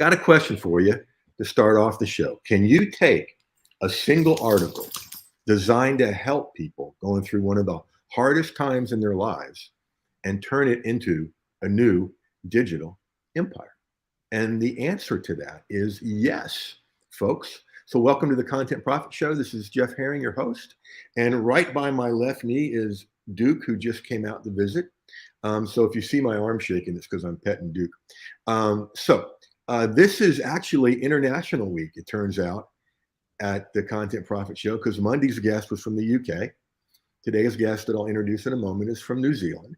Got a question for you to start off the show. Can you take a single article designed to help people going through one of the hardest times in their lives and turn it into a new digital empire? And the answer to that is yes, folks. So, welcome to the Content Profit Show. This is Jeff Herring, your host. And right by my left knee is Duke, who just came out to visit. So, if you see my arm shaking, it's because I'm petting Duke. This is actually International Week, it turns out, at the Content Profit Show, because Monday's guest was from the UK. Today's guest that I'll introduce in a moment is from New Zealand.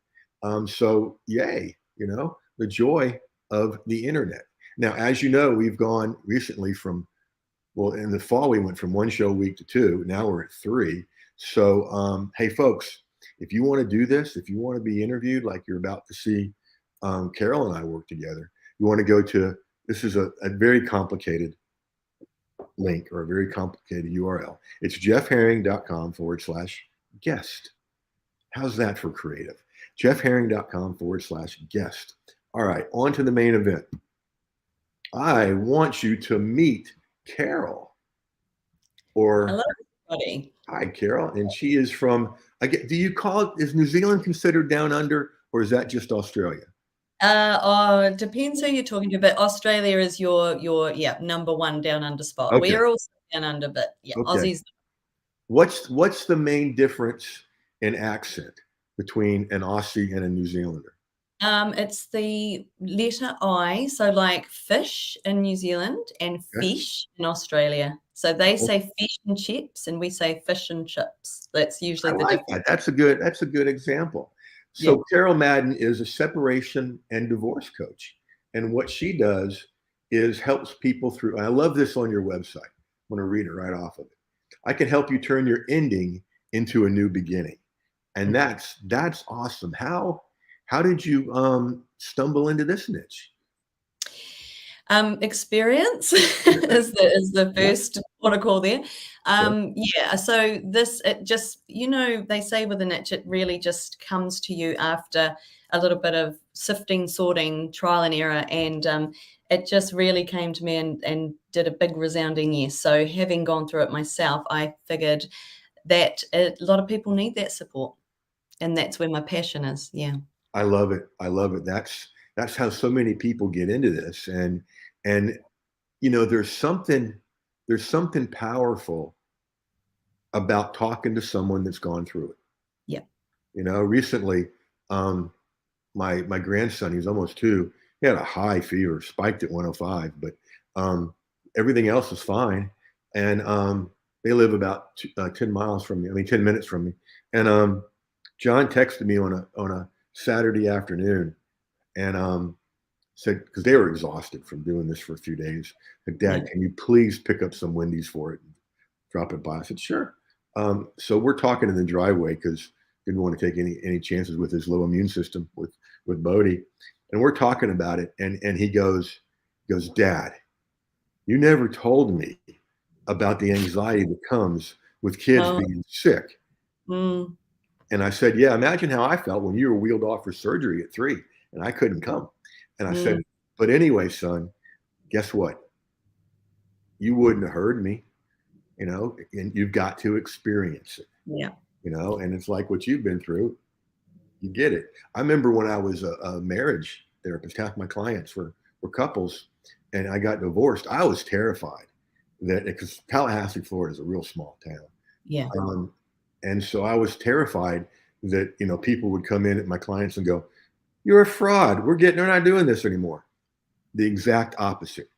So, yay, the joy of the internet. Now, as you know, we've gone recently from, well, in the fall, we went from one show a week to two. Now we're at three. So, hey, folks, if you want to do this, if you want to be interviewed like you're about to see Carol and I work together, you want to go to, this is a very complicated link or a very complicated URL. It's jeffherring.com/guest. How's that for creative? jeffherring.com/guest. All right, on to the main event. I want you to meet Carol. Hello, everybody. Hi, Carol. And she is from, do you call it, is New Zealand considered down under, or is that just Australia? Depends who you're talking to, but Australia is your number one down under spot. Okay. We're also down under, but yeah, Okay. Aussies. What's the main difference in accent between an Aussie and a New Zealander? It's the letter I, so like fish in New Zealand and fish in Australia. So they say fish and chips, and we say fish and chips. That's usually the difference. That. That's a good example. So yeah. Carol Madden is a separation and divorce coach, and what she does is helps people through. I love this on your website. I'm going to read it right off of it. I can help you turn your ending into a new beginning, and that's awesome. How did you stumble into this niche? Experience is the first protocol there. So this, it just, they say with a niche, it really just comes to you after a little bit of sifting, sorting, trial and error. And it just really came to me and did a big resounding yes. So having gone through it myself, I figured that a lot of people need that support. And that's where my passion is. Yeah. I love it. That's how so many people get into this. And there's something powerful about talking to someone that's gone through it. Yeah. Recently, my grandson, he's almost 2, he had a high fever, spiked at 105, but everything else is fine. And they live about 10 minutes from me. And John texted me on a Saturday afternoon and said, because they were exhausted from doing this for a few days, said, Dad, can you please pick up some Wendy's for it and drop it by? I said, sure. So we're talking in the driveway because didn't want to take any chances with his low immune system with Bodie. And we're talking about it. And he goes, Dad, you never told me about the anxiety that comes with kids being sick. Mm. And I said, yeah, imagine how I felt when you were wheeled off for surgery at 3 and I couldn't come. And I said, but anyway, son, guess what? You wouldn't have heard me, and you've got to experience it. Yeah. And it's like what you've been through, you get it. I remember when I was a marriage therapist, half my clients were couples, and I got divorced. I was terrified because Tallahassee, Florida is a real small town. Yeah. And so I was terrified that, people would come in at my clients and go, you're a fraud. We're not doing this anymore. The exact opposite.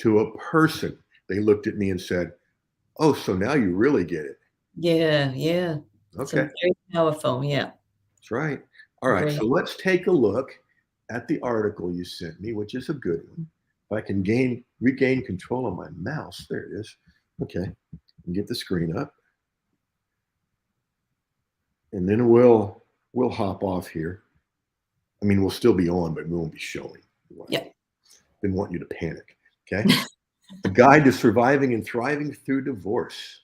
To a person, they looked at me and said, oh, so now you really get it. Yeah. Yeah. Okay. It's very powerful. Yeah. That's right. All right. So let's take a look at the article you sent me, which is a good one. If I can regain control of my mouse. There it is. Okay. And get the screen up. And then we'll hop off here. I mean, we'll still be on, but we won't be showing. Yeah. Didn't want you to panic. Okay. A guide to surviving and thriving through divorce.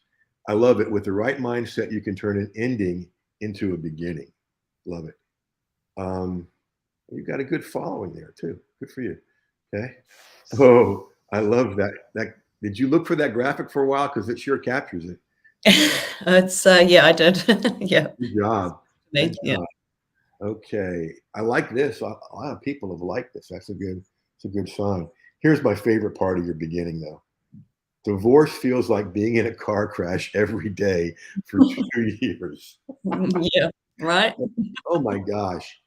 I love it. With the right mindset, you can turn an ending into a beginning. Love it. You've got a good following there too. Good for you. Okay. Oh, I love that. Did you look for that graphic for a while? Because it sure captures it. It's, yeah, I did. Yeah. Good job. Me, Good yeah. job. Okay. I like this. A lot of people have liked this. It's a good sign. Here's my favorite part of your beginning though. Divorce feels like being in a car crash every day for 2 years. Yeah, right? Oh my gosh.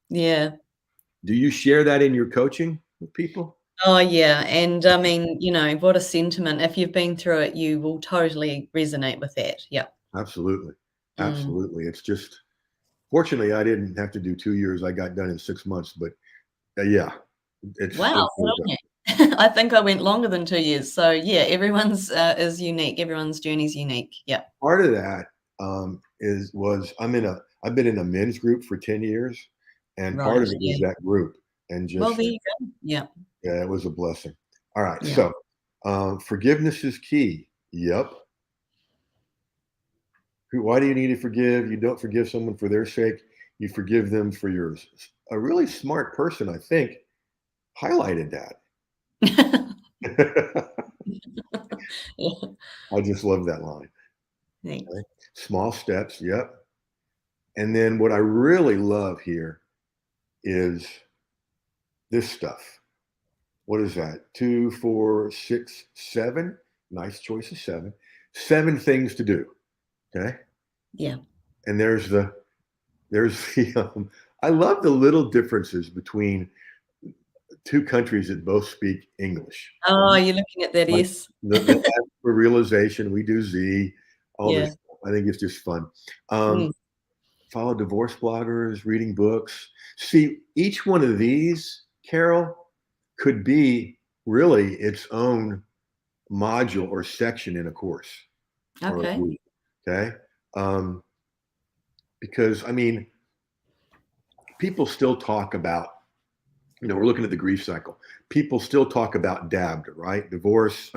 Yeah. Do you share that in your coaching with people? Oh, yeah, and I mean, what a sentiment. If you've been through it, you will totally resonate with that. Yeah. Absolutely. Mm. Absolutely. It's just, fortunately, I didn't have to do 2 years. I got done in 6 months, but yeah, Wow, it good feels on like you. I think I went longer than 2 years. So, yeah, everyone's, is unique. Everyone's journey's unique. Yeah. part of that I've been in a men's group for 10 years, and part Right, of it was yeah. that group, and Well, just there you go. Yeah, yeah, it was a blessing. All right, yeah. so forgiveness is key. Yep. Why do you need to forgive? You don't forgive someone for their sake. You forgive them for yours. A really smart person, I think, highlighted that. Yeah, I just love that line. thanks. Okay. Small steps. Yep. And then what I really love here is this stuff. What is that? 2, 4, 6, 7. Nice choice of 7. 7 things to do. Okay. Yeah. And there's the I love the little differences between two countries that both speak English. Oh, you're looking at that Like S. the ask for realization, we do Z, all this Yeah. stuff. I think it's just fun. Um, Mm. follow divorce bloggers, reading books. See, each one of these, Carol, could be really its own module or section in a course or a Okay. week. Okay. Um, because I mean, people still talk about, we're looking at the grief cycle. People still talk about DABD, right? Divorce,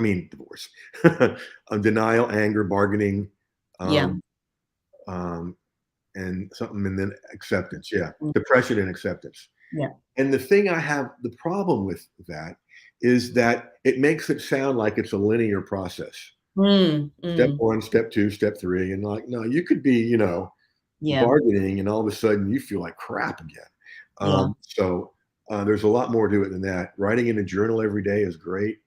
denial, anger, bargaining, Yeah. um, um, and something, and then acceptance. Yeah. Mm. Depression and acceptance. Yeah. And the problem with that is that it makes it sound like it's a linear process. Mm, Step mm. 1, step 2, step 3. And like, no, you could be, Yeah. bargaining and all of a sudden you feel like crap again. Yeah. There's a lot more to it than that. Writing in a journal every day is great.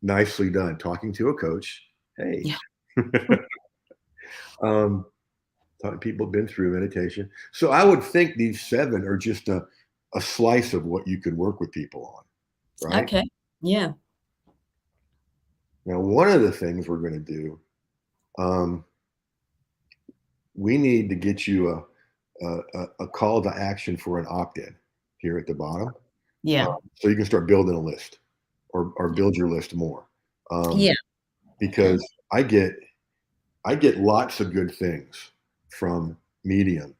Nicely done. Talking to a coach. Hey. Yeah. um, People have been through meditation. So I would think these 7 are just a slice of what you could work with people on, right? Okay. Yeah. Now, one of the things we're going to do, um, we need to get you a call to action for an opt-in here at the bottom, Yeah. so you can start building a list or build your list more. Um, Yeah. Okay. because I get lots of good things from Medium,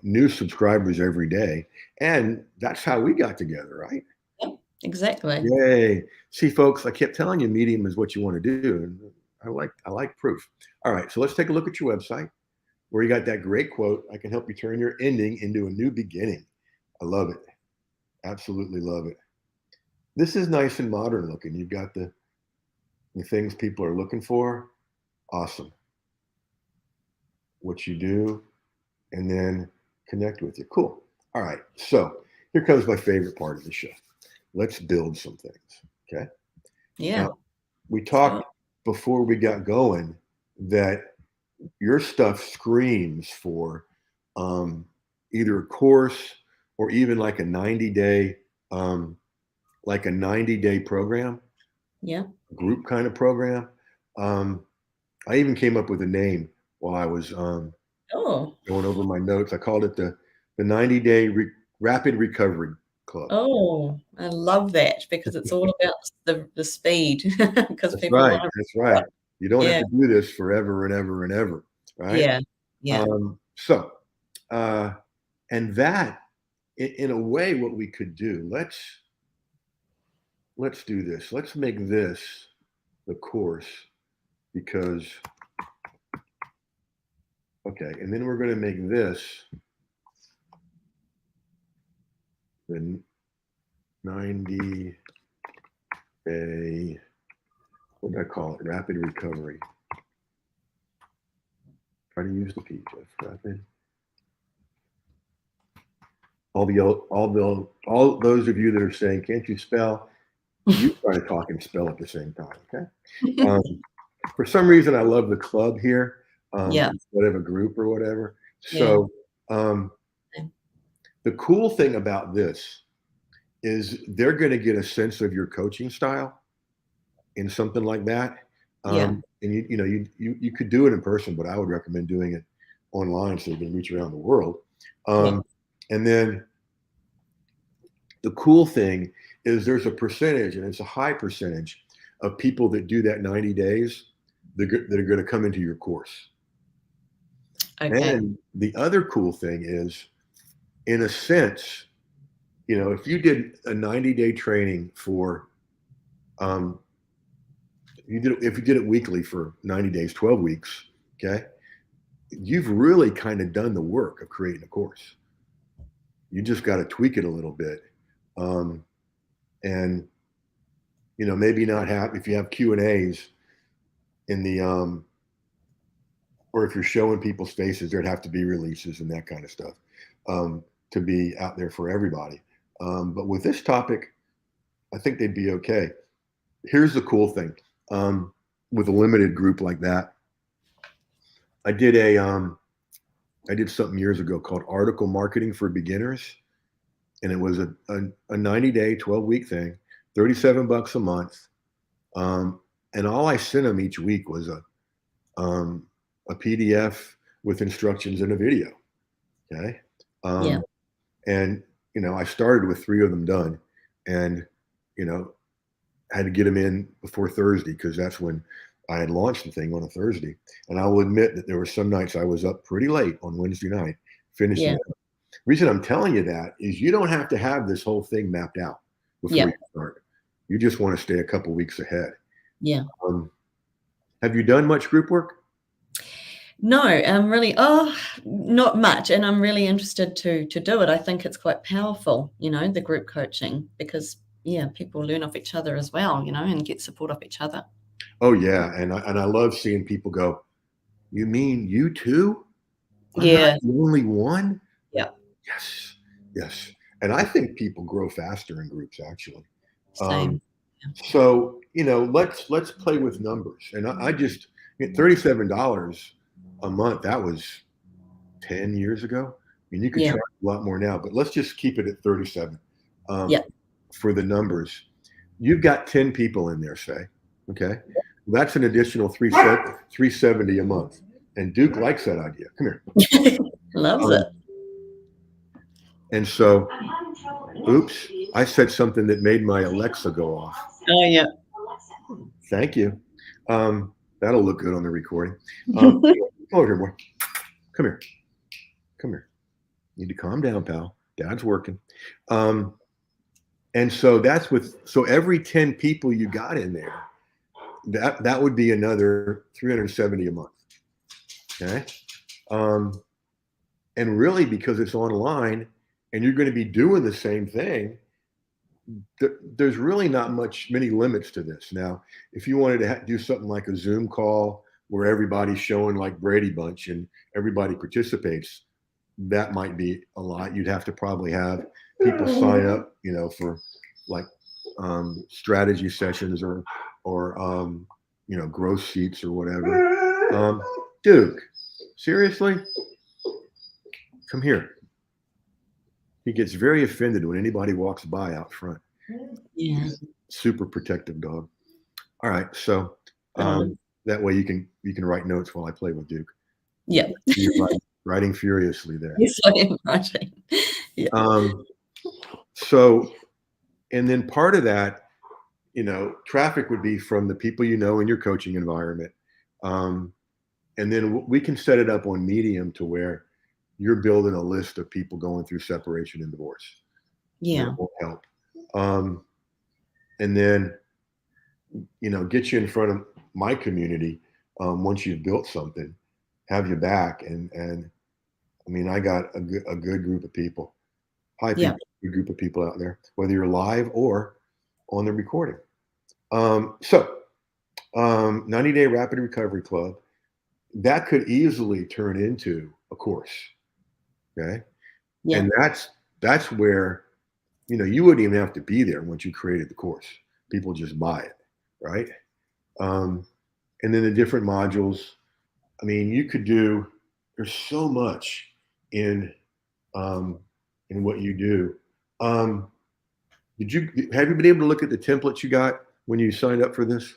new subscribers every day, and that's how we got together, right? Yep. Exactly. Yay! See, folks, I kept telling you Medium is what you want to do, and I like proof. All right, so let's take a look at your website where you got that great quote. I can help you turn your ending into a new beginning. I love it. Absolutely love it. This is nice and modern looking. You've got the things people are looking for. Awesome. What you do, and then connect with you. Cool. All right. So here comes my favorite part of the show. Let's build some things. Okay. Yeah. Now, we Let's do it. talked before we got going that your stuff screams for um, either a course or even um, like a 90-day program, Yeah. group kind of program. Um, I even came up with a name while I was Oh. going over my notes. I called it the 90-day rapid recovery club. Oh, I love that because it's all about the speed because That's people right. wanna. That's right. You don't have Yeah. to do this forever and ever and ever, right? Yeah. Yeah. Um, so, uh, and that, in a way, what we could do, let's do this. Let's make this the course because, okay, and then we're going to make this the 90-day, what do I call it? Rapid recovery. Try to use the P, Jeff. Rapid. All those of you that are saying, can't you spell? You try to talk and spell at the same time, okay? For some reason, I love the club here Yeah. instead of a group or whatever. Yeah. So the cool thing about this is they're going to get a sense of your coaching style in something like that. Yeah. And you could do it in person, but I would recommend doing it online so you can reach around the world. Yeah. And then the cool thing is there's a percentage, and it's a high percentage of people that do that 90 days that are going to come into your course. Okay. And the other cool thing is, in a sense, if you did a 90-day training for, if you did it weekly for 90 days, 12 weeks, okay, you've really kind of done the work of creating a course. You just got to tweak it a little bit. And, maybe not have, if you have Q&As in the, or if you're showing people's faces, there'd have to be releases and that kind of stuff to be out there for everybody. But with this topic, I think they'd be okay. Here's the cool thing. With a limited group like that, I did something years ago called Article Marketing for Beginners. And it was a 90-day, 12-week thing, $37 a month. And all I sent them each week was a PDF with instructions and a video. Okay. Yeah. And, I started with 3 of them done, and, had to get them in before Thursday because that's when I had launched the thing, on a Thursday. And I will admit that there were some nights I was up pretty late on Wednesday night finishing it. Reason I'm telling you that is you don't have to have this whole thing mapped out before you start. You just want to stay a couple weeks ahead. Yeah. Have you done much group work? No, I'm really, not much. And I'm really interested to do it. I think it's quite powerful, the group coaching, because people learn off each other as well, and get support off each other. Oh yeah. And I love seeing people go, you mean you too? I'm not the only one? Yeah. Yes. And I think people grow faster in groups, actually. Same. So, let's play with numbers. And I just, $37 a month, that was 10 years ago. I mean, you could charge a lot more now, but let's just keep it at 37 for the numbers. You've got 10 people in there, say, okay? That's an additional $370 a month. And Duke likes that idea. Come here. Loves it. And so, oops, I said something that made my Alexa go off. Oh, yeah. Thank you. That'll look good on the recording. Come over here, boy. Come here. Come here. You need to calm down, pal. Dad's working. And so so every 10 people you got in there, that would be another $370 a month. Okay. And really, because it's online and you're going to be doing the same thing, there's really not many limits to this. Now, if you wanted to do something like a Zoom call where everybody's showing like Brady Bunch and everybody participates, that might be a lot. You'd have to probably have people sign up, for like strategy sessions or growth sheets or whatever. Duke, seriously? Come here. He gets very offended when anybody walks by out front. Yeah. Super protective dog. All right. So that way you can write notes while I play with Duke. Yeah. You're writing furiously there. Yes, I am writing. Yeah. So, and then part of that, traffic would be from the people in your coaching environment. And then we can set it up on Medium to where you're building a list of people going through separation and divorce. Yeah. That will help. And then, get you in front of my community once you've built something, have you back. And I mean, I got a good group of people. Hi, Yeah. people, a group of people out there, whether you're live or on the recording. So 90-day rapid recovery club, that could easily turn into a course. Okay. Yeah. And that's where, you wouldn't even have to be there once you created the course. People just buy it, right? And then the different modules. I mean, there's so much in um, in what you do. Um, have you been able to look at the templates you got when you signed up for this?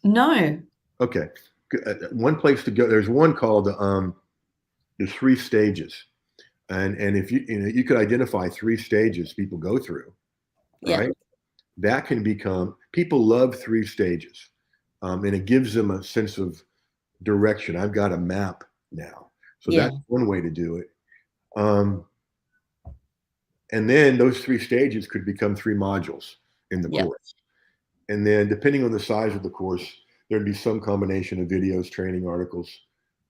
No. Okay. One place to go. There's one called the 3 stages, and if you could identify 3 stages people go through, Yeah. right? That can become people love 3 stages, and it gives them a sense of direction. I've got a map now, so Yeah. that's one way to do it. Um, and then those 3 stages could become 3 modules in the Yeah. course. And then, depending on the size of the course, there'd be some combination of videos, training articles,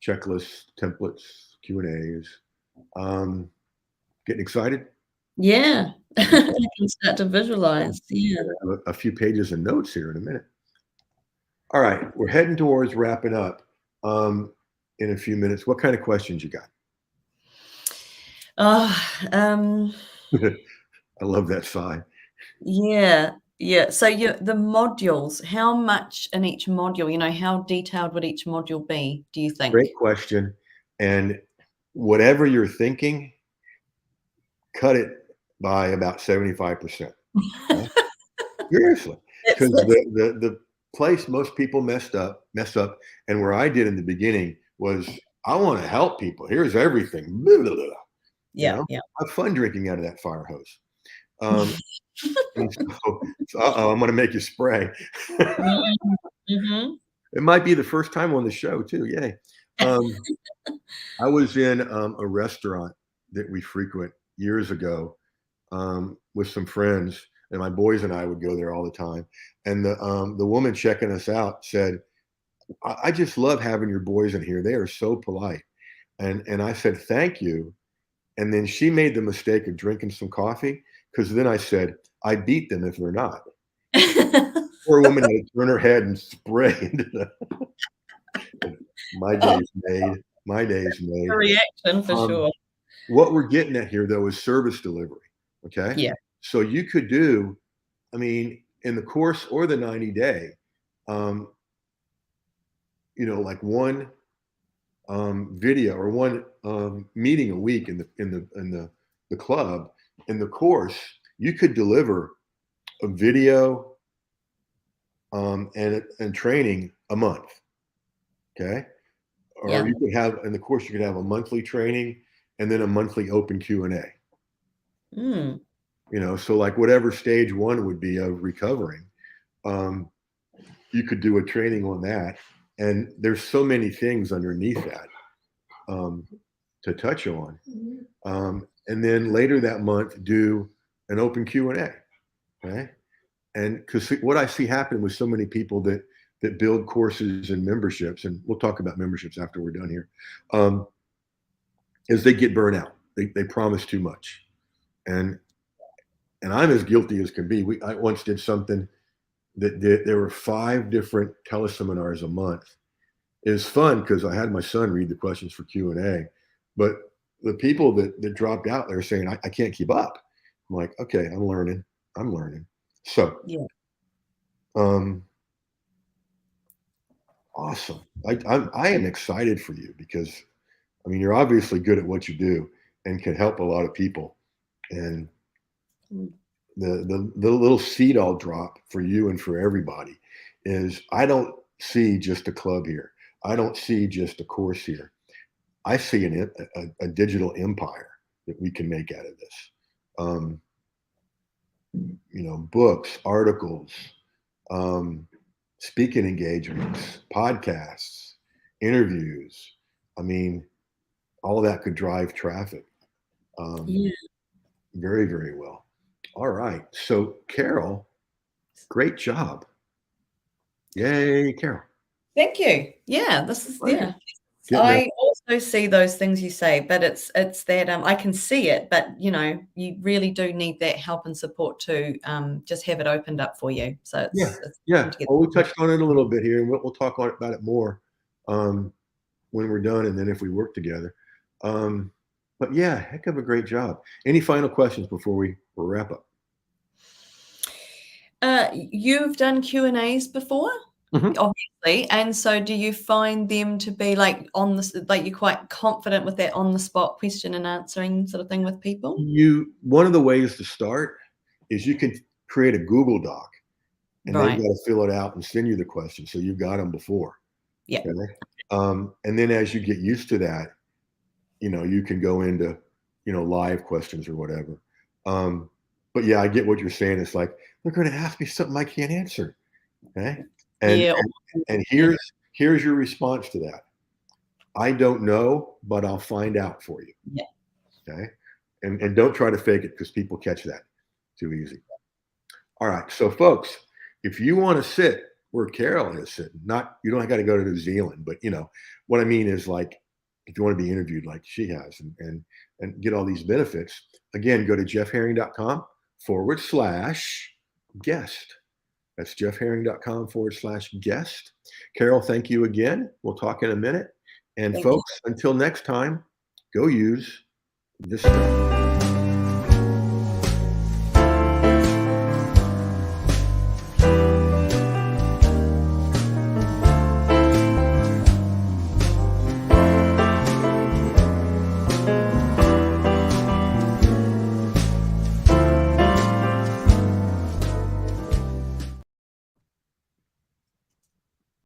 checklists, templates, Q&As. Getting excited? Yeah. I can start to visualize. Yeah. I have a few pages of notes here in a minute. All right, we're heading towards wrapping up in a few minutes. What kind of questions you got? Oh, I love that sigh. yeah. Yeah. So the modules, how much in each module, how detailed would each module be, do you think? Great question. And whatever you're thinking, cut it by about 75%. Okay? Seriously, That's because that's the place most people mess up, and where I did in the beginning was I want to help people. Here's everything. Blah, blah, blah. You yeah, know, yeah. have fun drinking out of that fire hose. Um, and I'm going to make you spray. Mm, mhm. It might be the first time on the show too. Yay! Um, I was in a restaurant that we frequent years ago with some friends, and my boys and I would go there all the time. And the woman checking us out said, I just love having your boys in here. They are so polite." And I said, "Thank you." And then she made the mistake of drinking some coffee, because then I said, "I beat them if they're not." Poor woman had to turn her head and spray into the my Oh, day's made. My day's a made. reaction for Um, sure. what we're getting at here, though, is service delivery. Okay. Yeah, So you could do, I mean, in the course or the 90-day, um, like one video or one meeting a week in the club. In the course, you could deliver a video and training a month. Okay. Or yeah. you could have in the course, you could have a monthly training and then a monthly open Q&A. Mm, So like whatever stage one would be of recovering, um, you could do a training on that. And there's so many things underneath that um, to touch on. And then later that month, do an open Q&A. Okay. And because what I see happen with so many people that build courses and memberships, and we'll talk about memberships after we're done here, is they get burnt out. They promise too much. And I'm as guilty as can be. I once did something there were 5 different teleseminars a month. It was fun because I had my son read the questions for Q&A, but the people that dropped out, they're saying, I can't keep up. I'm like, okay, I'm learning. So, yeah. um, awesome. I am excited for you because, I mean, you're obviously good at what you do and can help a lot of people. And Mm, the little seed I'll drop for you and for everybody is I don't see just a club here. I don't see just a course here. I see a digital empire that we can make out of this. Um, books, articles, um, speaking engagements, podcasts, interviews. I mean, all that could drive traffic yeah. very, very well. All right. So, Carol, great job. Yay, Carol. Thank you. Yeah, this is Pleasure. yeah. Getting that I also also see those things you say, but it's that, I can see it, but, you really do need that help and support to, just have it opened up for you. So Yeah, it's yeah. important to get Well, we support. touched on it a little bit here, and we'll talk about it more um, when we're done, and then if we work together. Um, but yeah, heck of a great job. Any final questions before we wrap up? You've done Q&As before? Mhm. Obviously, and so do you find them to be, like, like, you're quite confident with that on the spot question and answering sort of thing with people? One of the ways to start is you can create a Google Doc, and they've Right. got to fill it out and send you the questions, so you've got them before. Yeah. Okay. And then as you get used to that, you can go into, live questions or whatever. Um, but yeah, I get what you're saying. It's like they're going to ask me something I can't answer. Okay. And Yeah, and yeah, here's your response to that. I don't know, but I'll find out for you. yeah. Okay. And don't try to fake it because people catch that too easy. All right. So folks, if you want to sit where Carol is sitting, not you don't got to go to New Zealand, but what I mean is like if you want to be interviewed like she has and get all these benefits, again, go to jeffherring.com/guest. That's jeffherring.com/guest. Carol, thank you again. We'll talk in a minute. And Thank you. folks, until next time, go use this stuff.